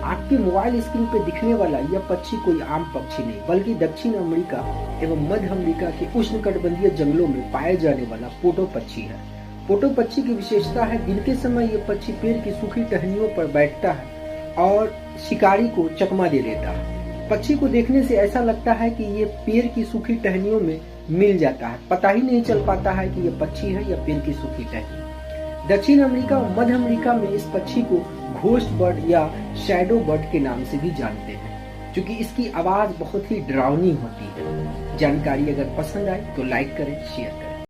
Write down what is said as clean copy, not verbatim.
आपके mobile screen पे दिखने वाला यह पक्षी कोई आम पक्षी नहीं, बल्कि दक्षिण अमेरिका एवं मध्य अमेरिका के उष्णकटिबंधीय जंगलों में पाए जाने वाला पोटो पक्षी है। पोटो पक्षी की विशेषता है, दिन के समय यह पक्षी पेड़ की सूखी टहनियों पर बैठता है और शिकारी को चकमा दे देता है। पक्षी को देखने से ऐसा लगता है कि ये पेड़ की सूखी टहनियों में मिल जाता है, पता ही नहीं चल पाता है कि यह पक्षी है या पेड़ की सूखी टहनी। दक्षिण अमेरिका और मध्य अमेरिका में इस पक्षी को घोस्ट बर्ड या शैडो बर्ड के नाम से भी जानते हैं, क्योंकि इसकी आवाज बहुत ही डरावनी होती है। जानकारी अगर पसंद आए तो लाइक करें, शेयर करें।